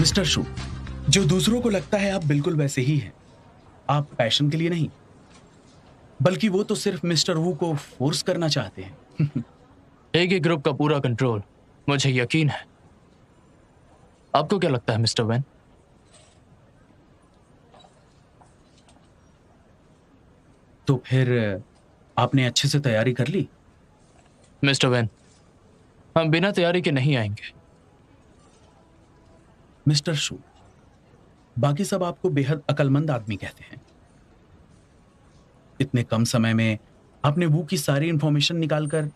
Mister शू, जो दूसरों को लगता है आप बिल्कुल वैसे ही हैं। आप पैशन के लिए नहीं, बल्कि वो तो सिर्फ मिस्टर वू को फोर्स करना चाहते हैं। एक ही ग्रुप का पूरा कंट्रोल, मुझे यकीन है। आपको क्या लगता है मिस्टर वैन? तो फिर आपने अच्छे से तैयारी कर ली? मिस्टर वैन, हम बिना तैयारी के नहीं आएंगे। मिस्टर शू, बाकी सब आपको बेहद अक्लमंद आदमी कहते हैं। इतने कम समय में आपने वू की सारी इंफॉर्मेशन निकालकर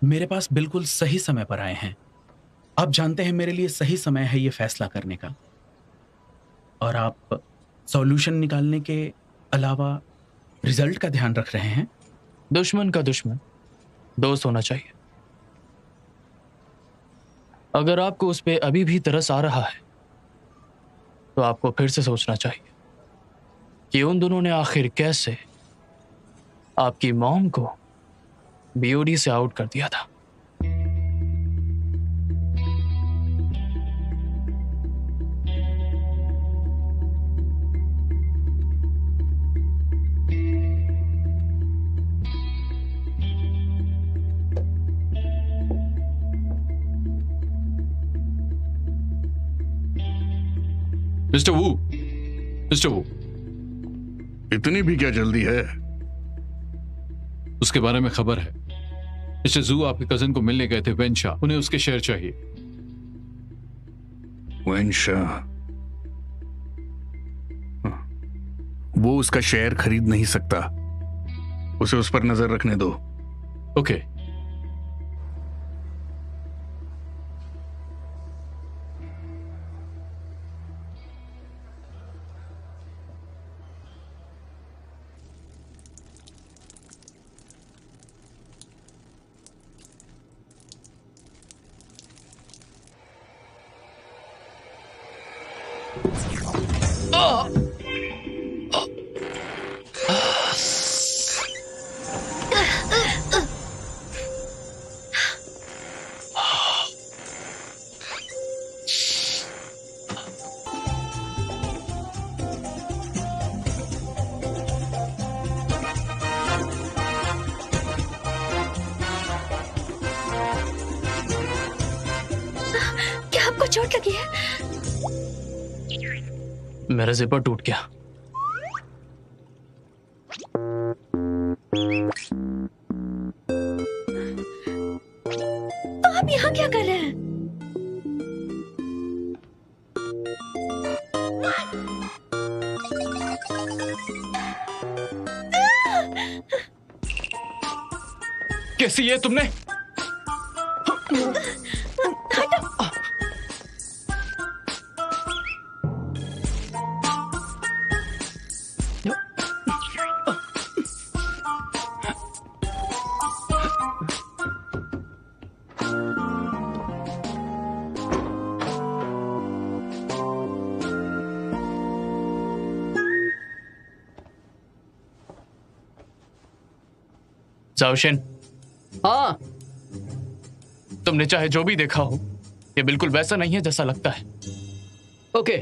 मेरे पास बिल्कुल सही समय पर आए हैं। आप जानते हैं मेरे लिए सही समय है ये फैसला करने का। और आप सॉल्यूशन निकालने के अलावा रिजल्ट का ध्यान रख रहे हैं। दुश्मन का दुश्मन दोस्त होना चाहिए। अगर आपको उस पे अभी भी तरस आ रहा है तो आपको फिर से सोचना चाहिए कि उन दोनों ने आखिर कैसे आपकी मॉम को बीओडी से आउट कर दिया था। मिस्टर वू, मिस्टर वू, इतनी भी क्या जल्दी है? उसके बारे में खबर है। मिस्टर जू आपके कजन को मिलने गए थे, वेन शाह। उन्हें उसके शेयर चाहिए। वेन शाह? वो उसका शेयर खरीद नहीं सकता। उसे उस पर नजर रखने दो। ओके। चोट लगी है? मेरा जिपर टूट गया। तो आप यहाँ क्या कर रहे हैं? कैसी है तुमने? जाओशिन, हाँ, तुमने चाहे जो भी देखा हो, ये बिल्कुल वैसा नहीं है जैसा लगता है। ओके,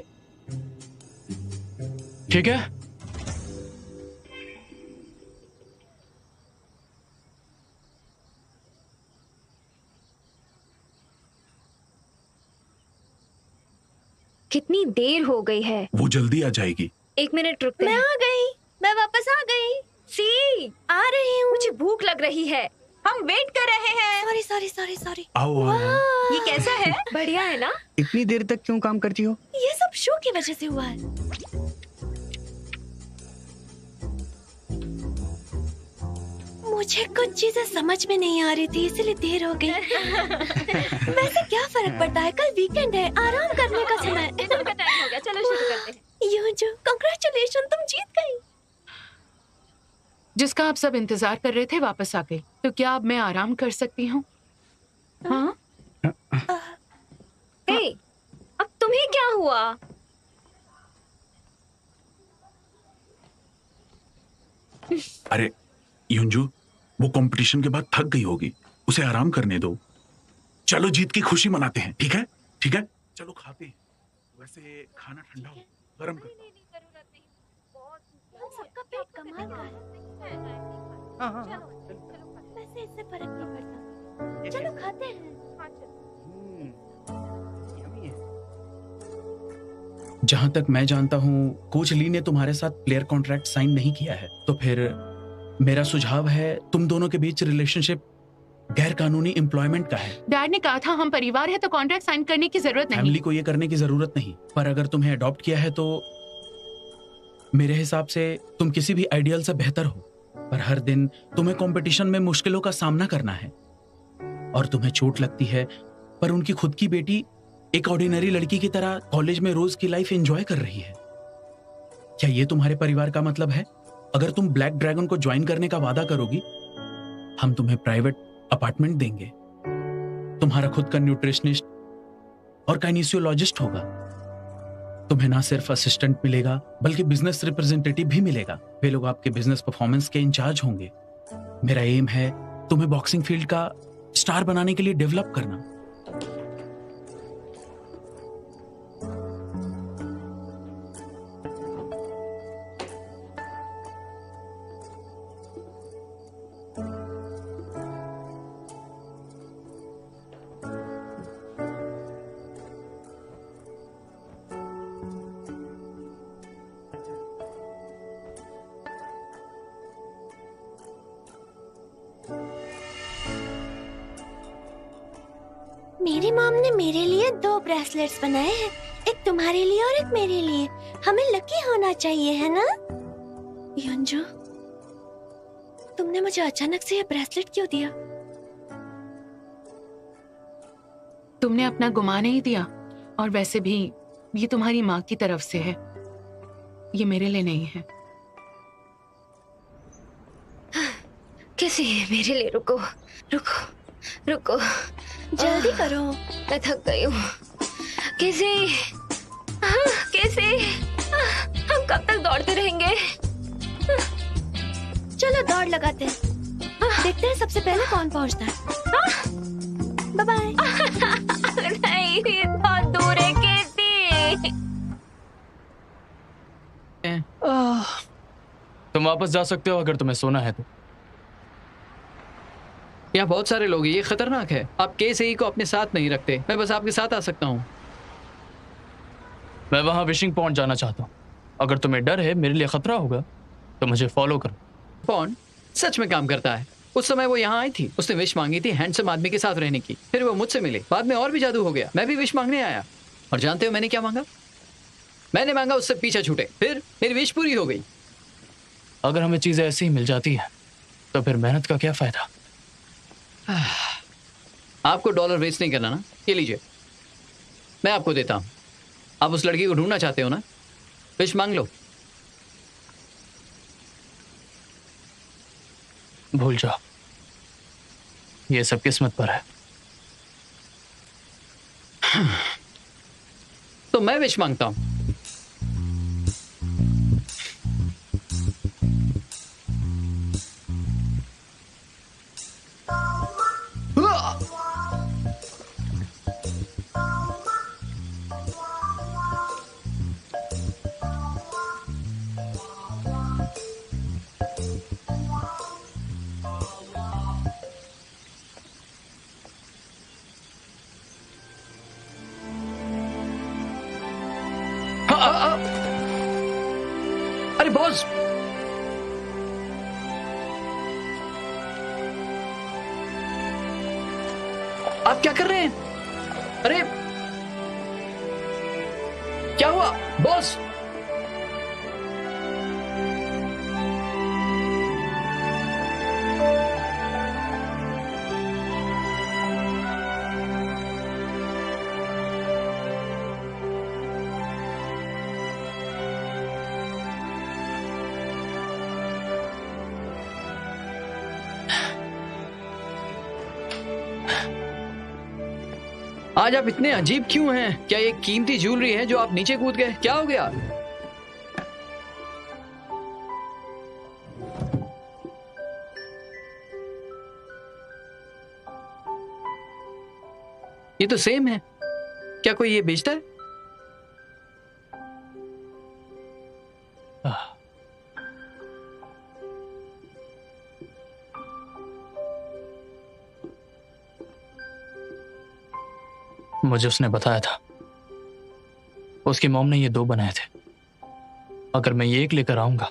ठीक है? कितनी देर हो गई है? वो जल्दी आ जाएगी। 1 मिनट रुकते हैं। मैं आ गई, मैं वापस आ गई। सी, आ रही हूँ। मुझे भूख लग रही है। हम वेट कर रहे हैं। Sorry sorry sorry sorry. आओ आओ। ये कैसा है? बढ़िया है ना? इतनी देर तक क्यों काम करती हो? ये सब शो की वजह से हुआ है। मुझे कुछ चीजें समझ में नहीं आ रही थी, इसलिए देर हो गई। वैसे क्या फर्क पड़ता है, कल वीकेंड है, आराम करने का समय। का टाइम हो गया, चलो शुरू करते हैं। यूजू, कांग्रेचुलेशन, तुम जीत गई। जिसका आप सब इंतजार कर रहे थे वापस आ गई। तो क्या अब मैं आराम कर सकती हूँ? हाँ? हे, अब तुम्हें क्या हुआ? अरे युंजू, वो कंपटीशन के बाद थक गई होगी, उसे आराम करने दो। चलो जीत की खुशी मनाते हैं। ठीक है, ठीक है, चलो खाते हैं। वैसे खाना ठंडा हो, गरम कर। हम सबका पेट कमाल का है। हाँ हाँ हाँ। वैसे इससे फर्क नहीं पड़ता। चलो खाते हैं। यम्मी है। जहां तक मैं जानता हूं कोच ली ने तुम्हारे साथ प्लेयर कॉन्ट्रैक्ट साइन नहीं किया है, तो फिर मेरा सुझाव है तुम दोनों के बीच रिलेशनशिप गैर कानूनी एम्प्लॉयमेंट का है। डैड ने कहा था हम परिवार है तो कॉन्ट्रैक्ट साइन करने की जरूरत नहीं। फैमिली को ये करने की जरूरत नहीं, पर अगर तुम्हें अडॉप्ट किया है तो मेरे हिसाब से तुम किसी भी आइडियल से बेहतर हो। पर हर दिन तुम्हें कंपटीशन में मुश्किलों का सामना करना है और तुम्हें चोट लगती है, पर उनकी खुद की बेटी एक ऑर्डिनरी लड़की की तरह कॉलेज में रोज की लाइफ एंजॉय कर रही है। क्या ये तुम्हारे परिवार का मतलब है? अगर तुम ब्लैक ड्रैगन को ज्वाइन करने का वादा करोगी, हम तुम्हें प्राइवेट अपार्टमेंट देंगे, तुम्हारा खुद का न्यूट्रिशनिस्ट और काइनेसियोलॉजिस्ट होगा। तुम्हें ना सिर्फ असिस्टेंट मिलेगा बल्कि बिजनेस रिप्रेजेंटेटिव भी मिलेगा। वे लोग आपके बिजनेस परफॉर्मेंस के इंचार्ज होंगे। मेरा एम है तुम्हें बॉक्सिंग फील्ड का स्टार बनाने के लिए डेवलप करना। मेरी मॉम ने मेरे लिए 2 ब्रेसलेट्स बनाए हैं, एक तुम्हारे लिए और एक मेरे लिए। हमें लकी होना चाहिए, है ना? यंजू, तुमने मुझे अचानक से ये ब्रेसलेट क्यों दिया? तुमने अपना गुमा नहीं दिया, और वैसे भी ये तुम्हारी माँ की तरफ से है, ये मेरे लिए नहीं है। कैसे मेरे लिए? रुको रुको रुको, जल्दी करो। मैं थक गई हूँ। कैसे कैसे हम कब तक दौड़ते रहेंगे? चलो दौड़ लगाते हैं, देखते हैं सबसे पहले कौन पहुंचता है। Bye bye. नहीं, ये बहुत दूर है। कैसे? तुम वापस जा सकते हो अगर तुम्हें सोना है तो। यहाँ बहुत सारे लोग हैं, ये खतरनाक है। आप केसी को अपने साथ नहीं रखते, मैं बस आपके साथ आ सकता हूँ। मैं वहां विशिंग पॉइंट जाना चाहता हूँ। अगर तुम्हें डर है मेरे लिए खतरा होगा तो मुझे फॉलो करो। पॉन्ड सच में काम करता है। उस समय वो यहाँ आई थी, उसने विश मांगी थी हैंडसम आदमी के साथ रहने की। फिर वो मुझसे मिले, बाद में और भी जादू हो गया। मैं भी विश मांगने आया, और जानते हो मैंने क्या मांगा? मैंने मांगा उससे पीछा छूटे, फिर मेरी विश पूरी हो गई। अगर हमें चीजें ऐसी ही मिल जाती है तो फिर मेहनत का क्या फायदा? आपको डॉलर वेस्ट नहीं करना ना, ये लीजिए, मैं आपको देता हूँ। आप उस लड़की को ढूंढना चाहते हो ना, विश मांग लो। भूल जाओ, ये सब किस्मत पर है। तो मैं विश मांगता हूँ। अरे बॉस, आप क्या कर रहे हैं? अरे क्या हुआ बॉस? आज आप इतने अजीब क्यों हैं? क्या ये कीमती ज्वेलरी है जो आप नीचे कूद गए? क्या हो गया? ये तो सेम है। क्या कोई ये बेचता है? मुझे उसने बताया था उसकी मॉम ने ये 2 बनाए थे। अगर मैं ये एक लेकर आऊंगा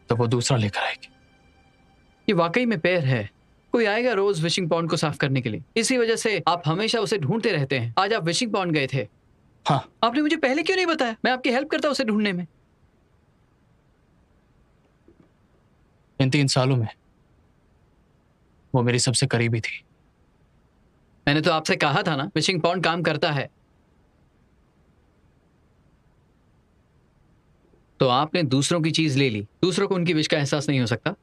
तो वो दूसरा लेकर आएगी। ये वाकई में पेड़ है। कोई आएगा रोज विशिंग पॉन्ड को साफ करने के लिए। इसी वजह से आप हमेशा उसे ढूंढते रहते हैं। आज आप विशिंग पॉन्ड गए थे। हाँ, आपने मुझे पहले क्यों नहीं बताया? मैं आपकी हेल्प करता उसे ढूंढने में। इन 3 सालों में वो मेरी सबसे करीबी थी। मैंने तो आपसे कहा था ना, विशिंग पॉन्ड काम करता है। तो आपने दूसरों की चीज ले ली। दूसरों को उनकी विश का एहसास नहीं हो सकता।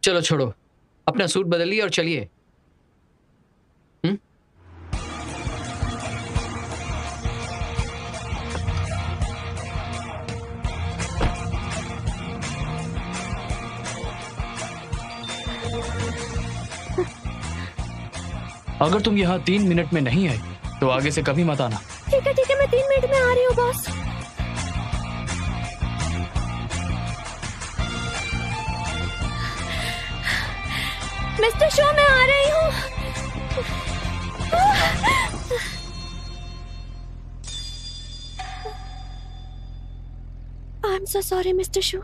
चलो छोड़ो, अपना सूट बदलिए और चलिए। अगर तुम यहाँ 3 मिनट में नहीं आई तो आगे से कभी मत आना। ठीक है, मैं 3 मिनट में आ रही हूँ बॉस। मिस्टर शो, मैं आ रही हूँ। I am so sorry mister show,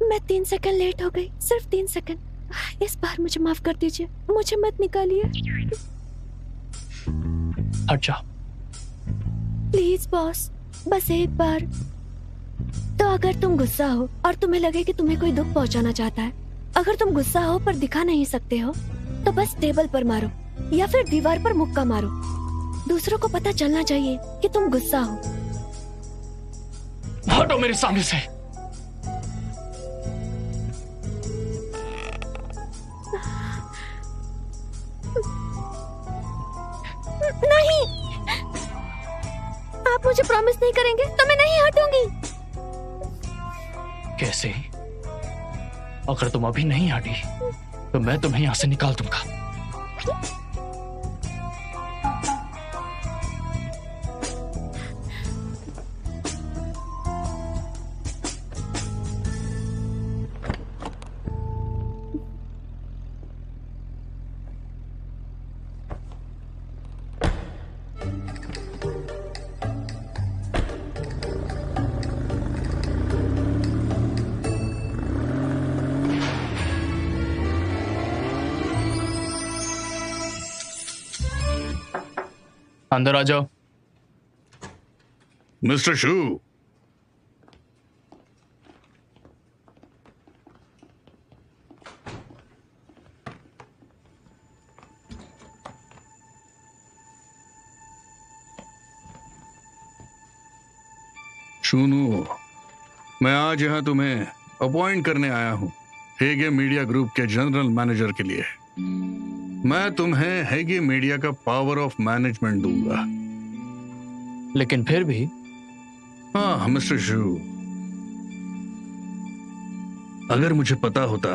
मैं 3 सेकंड लेट हो गई। सिर्फ 3 सेकंड। इस बार मुझे माफ कर दीजिए। मुझे मत निकालिए हट जा। प्लीज बॉस, बस एक बार। तो अगर तुम गुस्सा हो और तुम्हें लगे कि तुम्हें कोई दुख पहुंचाना चाहता है, अगर तुम गुस्सा हो पर दिखा नहीं सकते हो, तो बस टेबल पर मारो या फिर दीवार पर मुक्का मारो। दूसरों को पता चलना चाहिए कि तुम गुस्सा हो। हटो मेरे सामने से। नहीं, आप मुझे प्रॉमिस नहीं करेंगे तो मैं नहीं हटूंगी। कैसे? अगर तुम अभी नहीं हटी तो मैं तुम्हें यहां से निकाल दूंगा। अंदर आ जाओ। मिस्टर शू, सुनो, मैं आज यहां तुम्हें अपॉइंट करने आया हूं हेगे मीडिया ग्रुप के जनरल मैनेजर के लिए। मैं तुम्हें हेगे मीडिया का पावर ऑफ मैनेजमेंट दूंगा। लेकिन फिर भी हाँ मिस्टर शू, अगर मुझे पता होता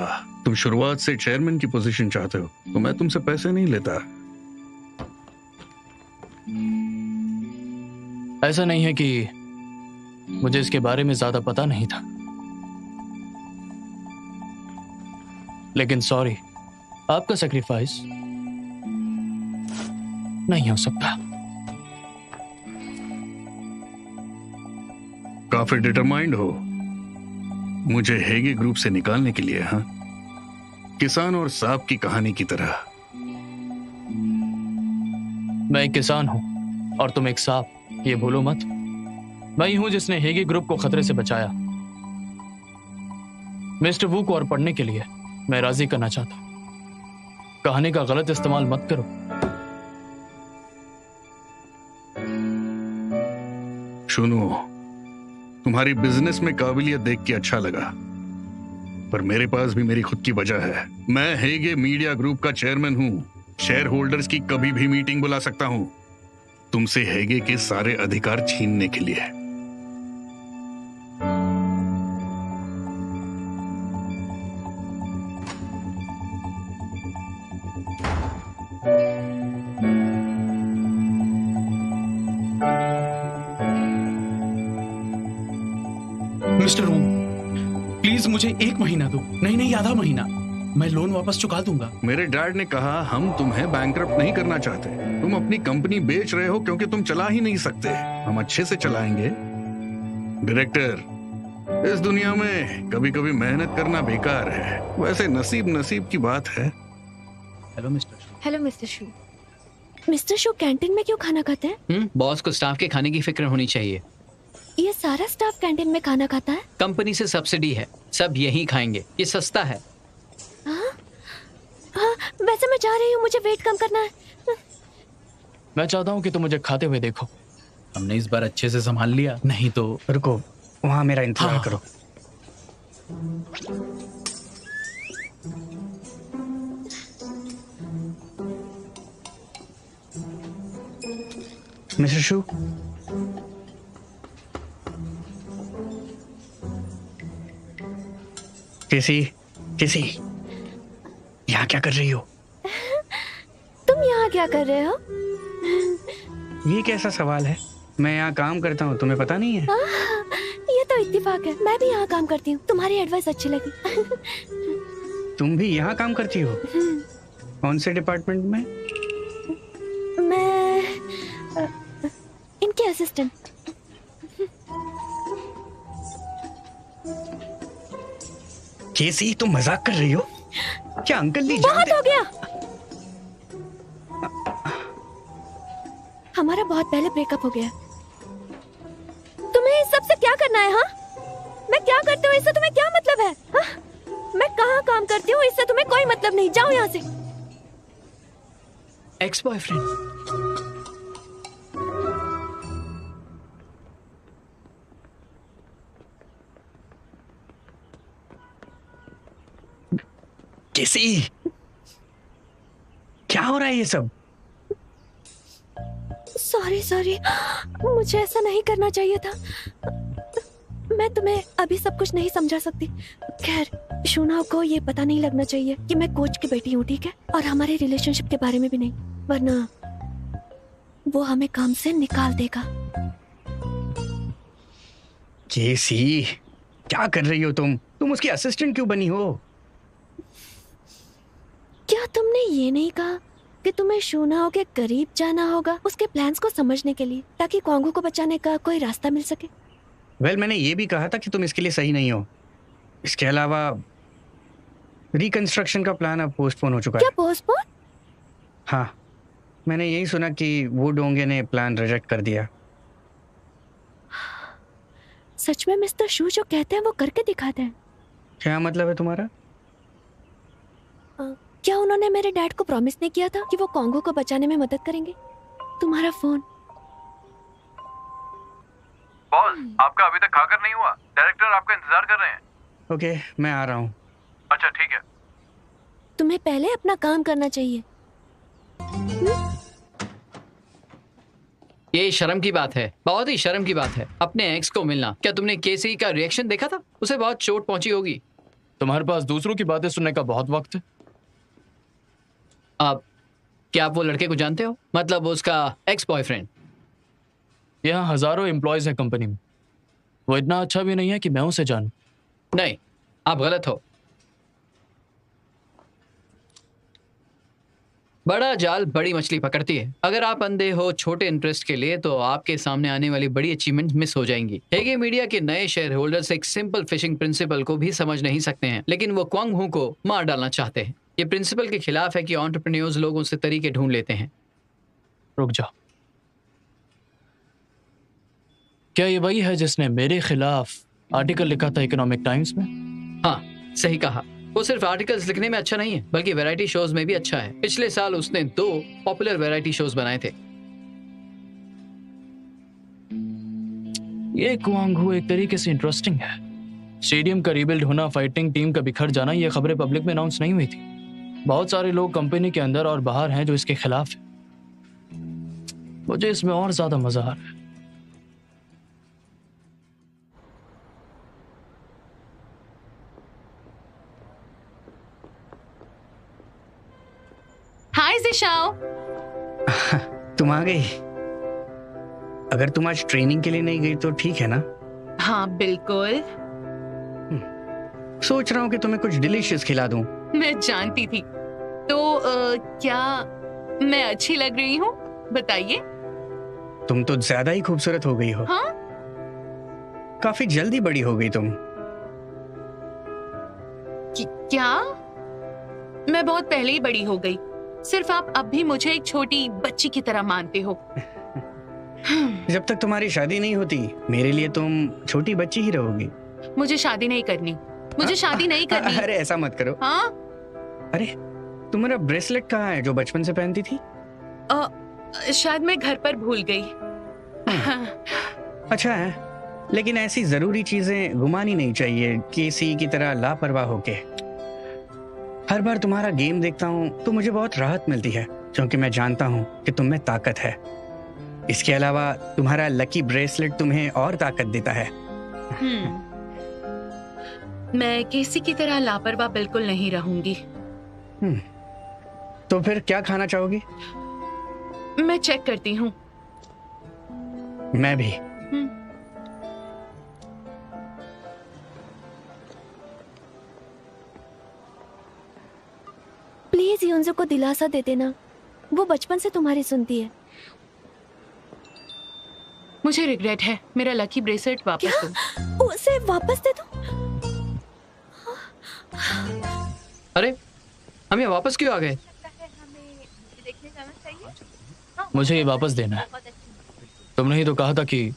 तुम शुरुआत से चेयरमैन की पोजीशन चाहते हो तो मैं तुमसे पैसे नहीं लेता। ऐसा नहीं है कि मुझे इसके बारे में ज्यादा पता नहीं था, लेकिन सॉरी, आपका सैक्रिफाइस नहीं हो सकता। काफी डिटरमाइंड हो मुझे हेगे ग्रुप से निकालने के लिए, हाँ? किसान और सांप की कहानी की तरह। मैं एक किसान हूं और तुम एक सांप, ये भूलो मत। मैं ही हूं जिसने हेगे ग्रुप को खतरे से बचाया। मिस्टर वू को और पढ़ने के लिए मैं राजी करना चाहता हूं। कहानी का गलत इस्तेमाल मत करो। सुनो, तुम्हारी बिजनेस में काबिलियत देख के अच्छा लगा, पर मेरे पास भी मेरी खुद की वजह है। मैं हेगे मीडिया ग्रुप का चेयरमैन हूं। शेयर होल्डर्स की कभी भी मीटिंग बुला सकता हूं, तुमसे हेगे के सारे अधिकार छीनने के लिए। मिस्टर वू, प्लीज मुझे 1 महीना दो, नहीं आधा महीना, मैं लोन वापस चुका दूंगा। मेरे डैड ने कहा हम तुम्हें बैंकरप्ट नहीं करना चाहते। तुम अपनी कंपनी बेच रहे हो क्योंकि तुम चला ही नहीं सकते। हम अच्छे से चलाएंगे। डायरेक्टर, इस दुनिया में कभी कभी मेहनत करना बेकार है। वैसे नसीब की बात है। हेलो मिस्टर शू। हेलो मिस्टर शू। मिस्टर शू कैंटीन में क्यों खाना खाते हैं? बॉस को स्टाफ के खाने की फिक्र होनी चाहिए। ये सारा स्टाफ कैंटीन में खाना खाता है? कंपनी से सब्सिडी है, सब यही खाएंगे, ये सस्ता है। हाँ, वैसे मैं जा रही हूँ, मुझे वेट कम करना है। मैं चाहता हूँ कि तुम मुझे खाते हुए देखो। हमने इस बार अच्छे से संभाल लिया, नहीं तो। रुको, वहां मेरा इंतजार करो। मिस्टर शू, किसी यहाँ क्या कर रही हो? तुम यहाँ क्या कर रहे हो? ये कैसा सवाल है? मैं यहाँ काम करता हूँ, तुम्हें पता नहीं है? ये तो इत्तेफाक है, मैं भी यहाँ काम करती हूँ। तुम्हारी एडवाइस अच्छी लगी। तुम भी यहाँ काम करती हो? कौन से डिपार्टमेंट में? मैं इनके असिस्टेंट। केसी, तुम मजाक कर रही हो क्या? अंकल नहीं बहुत जानते? हो गया, हमारा बहुत पहले ब्रेकअप हो गया। तुम्हें इस सब से क्या करना है? हाँ, मैं क्या करती हूँ इससे तुम्हें क्या मतलब है? हाँ? मैं कहाँ काम करती हूँ इससे तुम्हें कोई मतलब नहीं। जाओ यहाँ से। Ex boyfriend. केसी, क्या हो रहा है ये सब? सॉरी, मुझे ऐसा नहीं करना चाहिए था। मैं तुम्हें अभी सब कुछ नहीं समझा सकती। खैर, शूनाव को ये पता नहीं लगना चाहिए कि मैं कोच की बेटी हूँ, ठीक है? और हमारे रिलेशनशिप के बारे में भी नहीं, वरना वो हमें काम से निकाल देगा। केसी, क्या कर रही हो तुम? तुम उसकी असिस्टेंट क्यों बनी हो? क्या तुमने ये नहीं कहा कि तुम्हें शूनाओ के करीब जाना होगा उसके प्लान्स को समझने के लिए, ताकि क्वांगू को बचाने का कोई रास्ता मिल सके? मैंने ये भी कहा था कि तुम इसके लिए सही नहीं हो। इसके अलावा रिकंस्ट्रक्शन का प्लान अब पोस्टपोन हो चुका है। क्या पोस्टपोन? हाँ, मैंने यही सुना कि वो डोंगे ने प्लान रिजेक्ट कर दिया। सच में मिस्टर शू जो कहते हैं वो करके दिखाते हैं? क्या मतलब है तुम्हारा? क्या उन्होंने मेरे डैड को प्रॉमिस नहीं किया था कि वो कॉन्गो को बचाने में मदद करेंगे? तुम्हारा फोन। बॉस, आपका अभी तक खाकर नहीं हुआ। डायरेक्टर आपका इंतजार कर रहे हैं। ओके, मैं आ रहा हूँ। अच्छा, ठीक है। तुम्हें पहले अपना काम करना चाहिए। ये शर्म की बात है, बहुत ही शर्म की बात है अपने एक्स को मिलना। क्या तुमने केसी का रिएक्शन देखा था? उसे बहुत चोट पहुंची होगी। तुम्हारे पास दूसरों की बातें सुनने का बहुत वक्त है। अब क्या आप वो लड़के को जानते हो? मतलब उसका एक्स बॉयफ्रेंड। यहाँ हजारों एम्प्लॉयज हैं कंपनी में, वो इतना अच्छा भी नहीं है कि मैं उसे जानूं। नहीं, आप गलत हो। बड़ा जाल बड़ी मछली पकड़ती है। अगर आप अंधे हो छोटे इंटरेस्ट के लिए, तो आपके सामने आने वाली बड़ी अचीवमेंट मिस हो जाएंगी। हेगे मीडिया के नए शेयर होल्डर्स एक सिंपल फिशिंग प्रिंसिपल को भी समझ नहीं सकते हैं, लेकिन वो क्वांग हू को मार डालना चाहते हैं। ये प्रिंसिपल के खिलाफ है कि एंटरप्रेन्योर्स लोगों से तरीके ढूंढ लेते हैं। रुक जाओ, क्या ये वही है जिसने मेरे खिलाफ आर्टिकल लिखा था इकोनॉमिक टाइम्स में? हाँ, सही कहा। वो सिर्फ आर्टिकल्स लिखने में अच्छा नहीं है, बल्कि वैरायटी शोज में भी अच्छा है। पिछले साल उसने 2 पॉपुलर वैरायटी शोज बनाए थे। ये क्वांग हू एक तरीके से इंटरेस्टिंग है। स्टेडियम का रीबिल्ड होना, फाइटिंग टीम का बिखर जाना, ये खबरें पब्लिक में अनाउंस नहीं हुई थी। बहुत सारे लोग कंपनी के अंदर और बाहर हैं जो इसके खिलाफ हैं। मुझे इसमें और ज्यादा मजा आ रहा है। हाय जिशाओ। तुम आ गई। अगर तुम आज ट्रेनिंग के लिए नहीं गई तो ठीक है ना? हाँ बिल्कुल। सोच रहा हूँ कि तुम्हें कुछ डिलीशियस खिला दूं। मैं जानती थी। तो क्या मैं अच्छी लग रही हूँ? बताइए। तुम तो ज्यादा ही खूबसूरत हो गई हो। हाँ? काफी जल्दी बड़ी हो गई तुम। क्या? मैं बहुत पहले ही बड़ी हो गई। सिर्फ आप अब भी मुझे एक छोटी बच्ची की तरह मानते हो। जब तक तुम्हारी शादी नहीं होती मेरे लिए तुम छोटी बच्ची ही रहोगी। मुझे शादी नहीं करनी। मुझे शादी नहीं करनी। अरे ऐसा मत करो। हाँ? अरे तुम्हारा ब्रेसलेट कहाँ है जो बचपन से पहनती थी? शायद मैं घर पर भूल गई। अच्छा है, लेकिन ऐसी जरूरी चीजें गुमानी नहीं चाहिए किसी की तरह लापरवाह होके। हर बार तुम्हारा गेम देखता हूँ तो मुझे बहुत राहत मिलती है, क्योंकि मैं जानता हूँ कि तुम में ताकत है। इसके अलावा तुम्हारा लकी ब्रेसलेट तुम्हें और ताकत देता है। मैं किसी की तरह लापरवाह बिल्कुल नहीं रहूंगी। तो फिर क्या खाना चाहोगी? मैं चेक करती हूँ। मैं भी। प्लीज यूंजो को दिलासा दे देना, वो बचपन से तुम्हारी सुनती है। मुझे रिग्रेट है। मेरा लकी ब्रेसलेट वापस दो। उसे वापस दे दो। अरे हम यहाँ वापस क्यों आ गए? मुझे ये वापस देना है। तुमने ही तो कहा था कि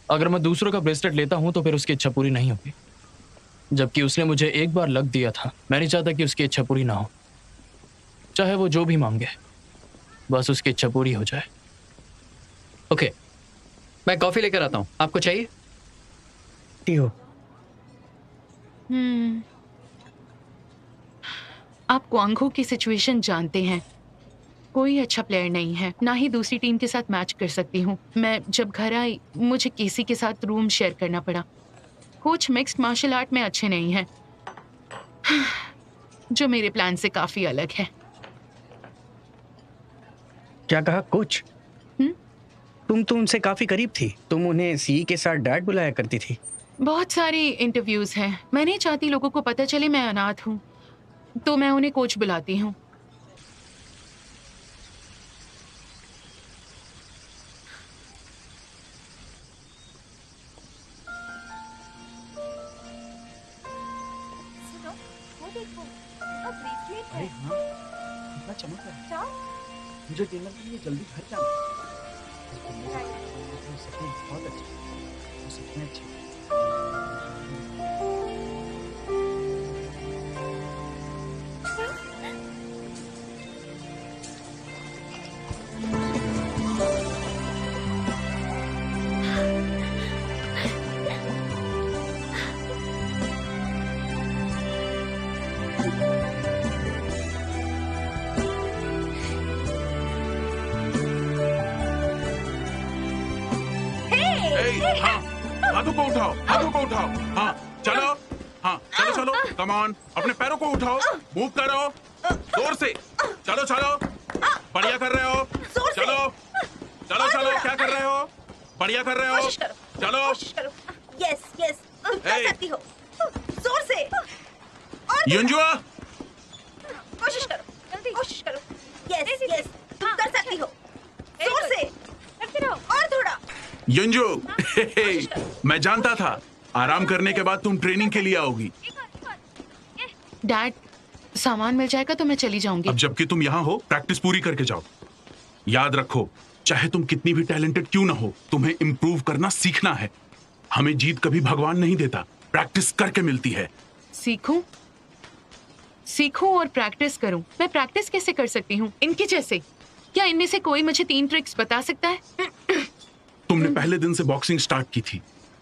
अगर मैं दूसरों का ब्रेसलेट लेता हूं तो फिर उसकी इच्छा पूरी नहीं होगी, जबकि उसने मुझे एक बार लक दिया था। मैं नहीं चाहता कि उसकी इच्छा पूरी ना हो, चाहे वो जो भी मांगे, बस उसकी इच्छा पूरी हो जाए। ओके, मैं कॉफी लेकर आता हूँ। आपको चाहिए? आप क्वांगहो की सिचुएशन जानते हैं। कोई अच्छा प्लेयर नहीं है, ना ही दूसरी टीम के साथ मैच कर सकती हूँ। मैं जब घर आई मुझे केसी के साथ रूम शेयर करना पड़ा। कोच मिक्स्ड मार्शल आर्ट में अच्छे नहीं हैं, जो मेरे प्लान से काफी अलग है। क्या कहा कोच? तुम तो उनसे काफी करीब थी। तुम उन्हें सी के साथ डैड बुलाया करती थी। बहुत सारी इंटरव्यूज हैं। मैं नहीं चाहती लोगों को पता चले मैं अनाथ हूँ, तो मैं उन्हें कोच बुलाती हूँ। अरे हाँ, कितना चमक रहा है। मुझे डिनर के लिए जल्दी घर जाना है। सच में बहुत अच्छा, सच में अच्छा। हाथों को उठाओ, हाथों को उठाओ। हाँ चलो, हाँ चलो चलो, कम ऑन, अपने पैरों को उठाओ, मूव करो, जोर से, चलो चलो, बढ़िया कर रहे हो, चलो चलो चलो, क्या कर रहे हो, बढ़िया कर रहे हो, चलो, यस यस, तुम कर सकती हो, जोर से, युंजुआ, कोशिश करो, जल्दी कोशिश करो, यस यस, तुम कर सकती हो, जोर से, करते रहो, और थोड़ा। युंजू, मैं जानता था आराम करने के बाद तुम ट्रेनिंग के लिए आओगी। डैड, सामान मिल जाएगा तो मैं चली जाऊंगी। अब जबकि तुम यहाँ हो, प्रैक्टिस पूरी करके जाओ। याद रखो, चाहे तुम कितनी भी टैलेंटेड क्यों ना हो, तुम्हें इम्प्रूव करना सीखना है। हमें जीत कभी भगवान नहीं देता, प्रैक्टिस करके मिलती है। सीखूं? सीखूं और प्रैक्टिस करूं? मैं प्रैक्टिस कैसे कर सकती हूँ इनके जैसे? क्या इनमें से कोई मुझे 3 ट्रिक्स बता सकता है? तुमने पहले दिन से बॉक्सिंग स्टार्ट की थी।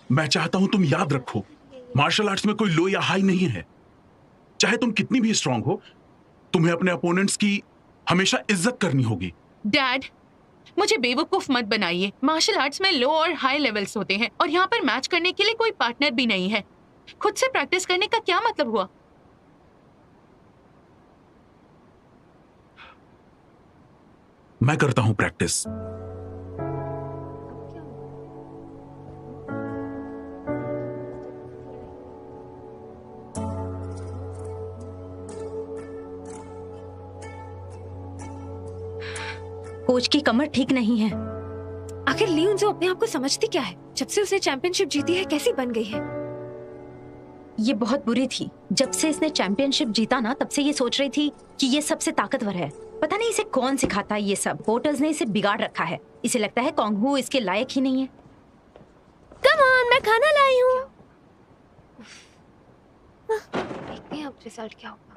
मैं चाहता हूं तुम याद रखो, मार्शल आर्ट्स में कोई लो या हाई नहीं है। चाहे तुम कितनी भी स्ट्रांग हो, तुम्हें अपने अपोनेंट्स की हमेशा इज्जत करनी होगी। डैड, मुझे बेवकूफ मत बनाइए। मार्शल आर्ट्स में लो और हाई लेवल्स होते हैं, और यहाँ पर मैच करने के लिए कोई पार्टनर भी नहीं है। खुद से प्रैक्टिस करने का क्या मतलब हुआ? मैं करता हूं प्रैक्टिस। कोच की कमर ठीक नहीं है। आखिर लियोनजो अपने आप को समझती क्या है? जब से उसने चैंपियनशिप जीती है कैसी बन गई है? ये बहुत बुरी थी। जब से इसने चैंपियनशिप जीता ना, तब से ये सोच रही थी कि ये सबसे ताकतवर है। पता नहीं इसे कौन सिखाता है ये सब। वोटर्स ने इसे बिगाड़ रखा है। इसे लगता है कोंगहू इसके लायक ही नहीं है। कम ऑन, मैं खाना लाई हूँ। देखते हैं अब रिजल्ट क्या होगा।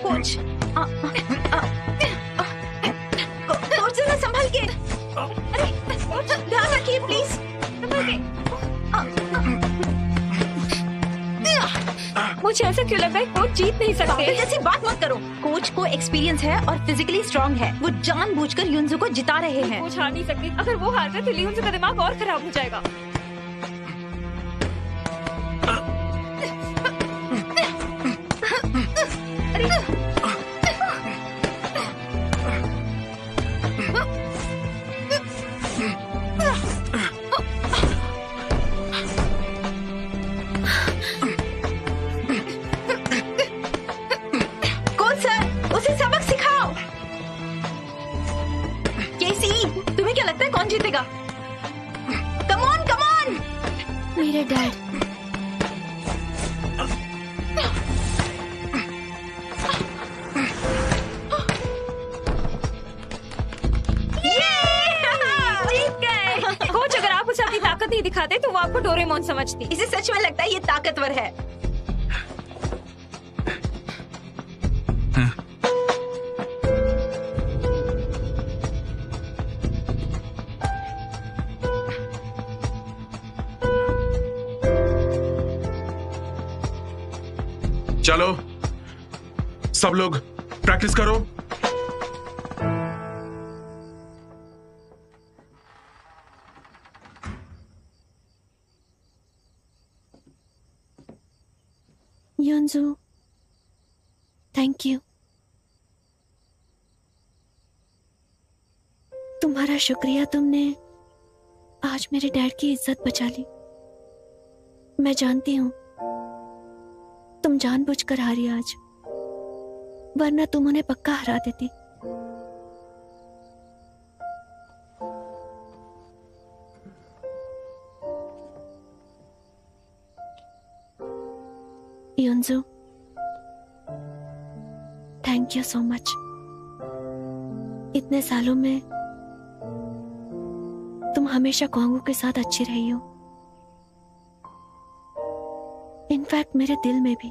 कोच, कोच जरा संभल के। अरे कोच, ध्यान रखिए प्लीज। संभल के। मुझे ऐसा क्यों लग रहा है कोच जीत नहीं सकते? जैसी बात मत करो। कोच को एक्सपीरियंस है और फिजिकली स्ट्रांग है। वो जानबूझकर युनजो को जिता रहे हैं। कोच हार नहीं सकते। अगर वो हार गए तो लियोनजो का दिमाग और खराब हो जाएगा। जीतेगा? Come on, come on. मेरे डैड। जीत गए। कोच, अगर आप उसे अपनी ताकत नहीं दिखाते तो वो आपको डोरेमोन समझती। इसे सच में लगता है ये ताकतवर है। चलो सब लोग प्रैक्टिस करो। युनजो, थैंक यू। तुम्हारा शुक्रिया, तुमने आज मेरे डैड की इज्जत बचा ली। मैं जानती हूँ तुम जानबूझकर हारी आज, वरना तुम उन्हें पक्का हरा देती। युनजो, थैंक यू सो मच। इतने सालों में तुम हमेशा कोंगहू के साथ अच्छी रही हो। इनफैक्ट मेरे दिल में भी।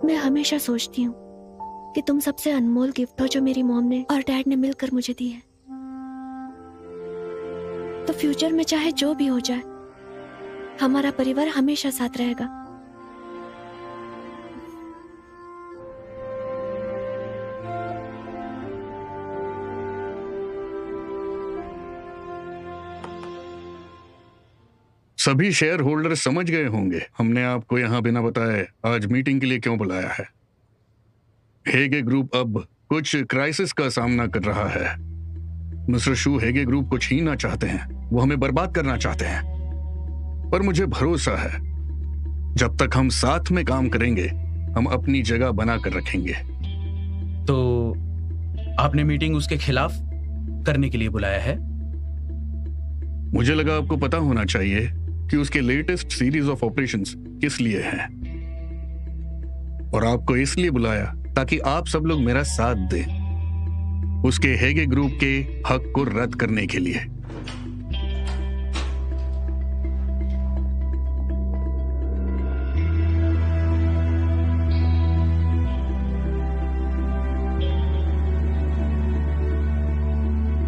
मैं हमेशा सोचती हूँ कि तुम सबसे अनमोल गिफ्ट हो जो मेरी मॉम ने और डैड ने मिलकर मुझे दी है। तो फ्यूचर में चाहे जो भी हो जाए, हमारा परिवार हमेशा साथ रहेगा। सभी शेयर होल्डर समझ गए होंगे हमने आपको यहां बिना बताए आज मीटिंग के लिए क्यों बुलाया है। हेगे ग्रुप अब कुछ क्राइसिस का सामना कर रहा है। मिस्टर शू हेगे ग्रुप को छीनना चाहते हैं, वो हमें बर्बाद करना चाहते हैं। पर मुझे भरोसा है जब तक हम साथ में काम करेंगे हम अपनी जगह बना कर रखेंगे। तो आपने मीटिंग उसके खिलाफ करने के लिए बुलाया है? मुझे लगा आपको पता होना चाहिए कि उसके लेटेस्ट सीरीज ऑफ ऑपरेशंस किस लिए हैं, और आपको इसलिए बुलाया ताकि आप सब लोग मेरा साथ दें उसके हेगे ग्रुप के हक को रद्द करने के लिए।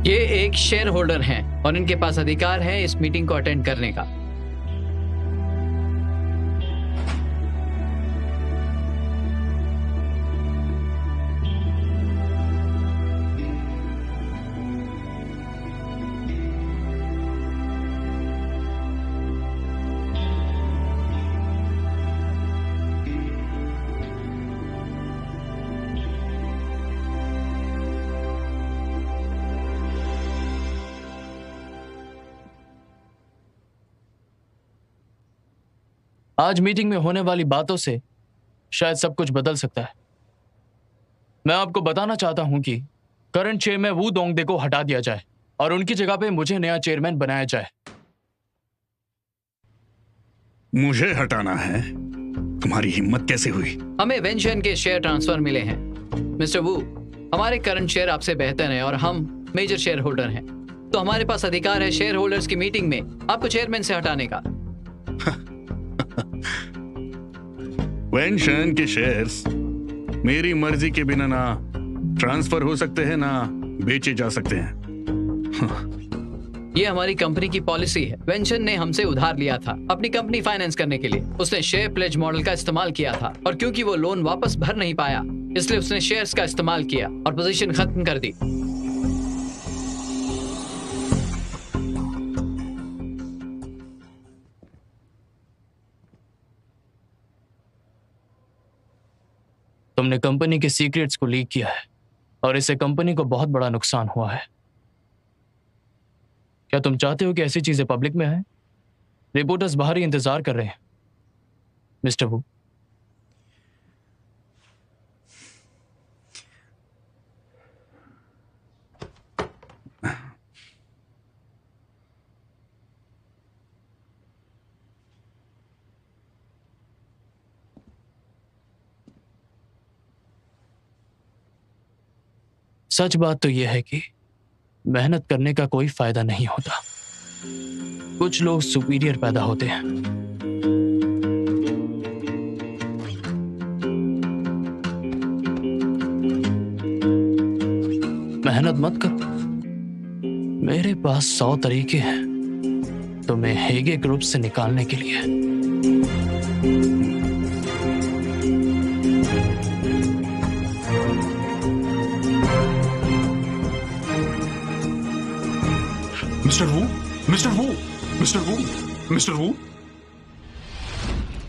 ये एक शेयर होल्डर हैं और इनके पास अधिकार है इस मीटिंग को अटेंड करने का। आज मीटिंग में होने वाली बातों से शायद सब कुछ बदल सकता है। मैं आपको बताना चाहता हूं कि करंट चेयरमैन वू दोंगदे को हटा दिया जाए और उनकी जगह पे मुझे नया चेयरमैन बनाया जाए। मुझे हटाना है? तुम्हारी हिम्मत कैसे हुई? हमें वेंशन के शेयर ट्रांसफर मिले हैं मिस्टर वू। हमारे करंट शेयर आपसे बेहतर हैं और हम मेजर शेयर होल्डर हैं, तो हमारे पास अधिकार है शेयर होल्डर्स की मीटिंग में आपको चेयरमैन से हटाने का। वेंशन के शेयर्स मेरी मर्जी के बिना ना ट्रांसफर हो सकते हैं ना बेचे जा सकते हैं। ये हमारी कंपनी की पॉलिसी है। वेंशन ने हमसे उधार लिया था अपनी कंपनी फाइनेंस करने के लिए। उसने शेयर प्लेज मॉडल का इस्तेमाल किया था और क्योंकि वो लोन वापस भर नहीं पाया इसलिए उसने शेयर्स का इस्तेमाल किया और पोजीशन खत्म कर दी। तुमने कंपनी के सीक्रेट्स को लीक किया है और इससे कंपनी को बहुत बड़ा नुकसान हुआ है। क्या तुम चाहते हो कि ऐसी चीजें पब्लिक में आए? रिपोर्टर्स बाहर ही इंतजार कर रहे हैं मिस्टर वू। सच बात तो यह है कि मेहनत करने का कोई फायदा नहीं होता। कुछ लोग सुपीरियर पैदा होते हैं। मेहनत मत करो। मेरे पास 100 तरीके हैं तुम्हें हेगे ग्रुप से निकालने के लिए। Mister Wu, mister Wu, mister Wu, mister Wu,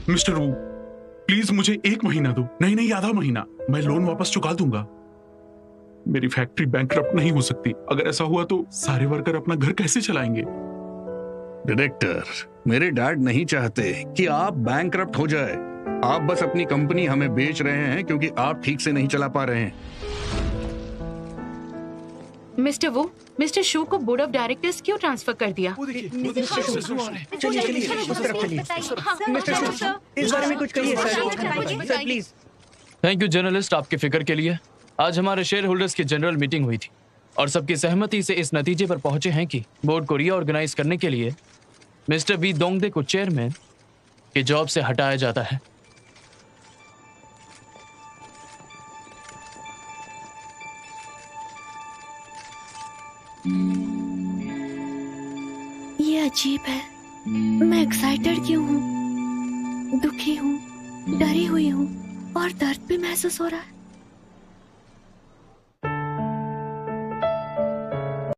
mister Wu, please मुझे 1 महीना दो। नहीं, आधा महीना। मैं लोन वापस चुका दूंगा। मेरी फैक्ट्री बैंकरप्ट नहीं हो सकती। अगर ऐसा हुआ तो सारे वर्कर अपना घर कैसे चलाएंगे? डायरेक्टर, मेरे डैड नहीं चाहते कि आप बैंकरप्ट हो जाए। आप बस अपनी कंपनी हमें बेच रहे हैं क्योंकि आप ठीक से नहीं चला पा रहे हैं। मिस्टर वो, मिस्टर शू को बोर्ड ऑफ डायरेक्टर्स क्यों ट्रांसफर कर दिया? चलिए उस तरफ चलिए। मिस्टर शू, इस बारे में कुछ कहिए sir please. Thank you journalist आपके फिक्र के लिए। आज हमारे शेयर होल्डर्स की जनरल मीटिंग हुई थी और सबकी सहमति से इस नतीजे पर पहुंचे हैं कि बोर्ड को रीऑर्गेनाइज करने के लिए मिस्टर वी दोंगदे को चेयरमैन की जॉब से हटाया जाता है। ये अजीब है। मैं एक्साइटेड क्यों हूँ, दुखी हूँ, डरी हुई हूँ और दर्द भी महसूस हो रहा है।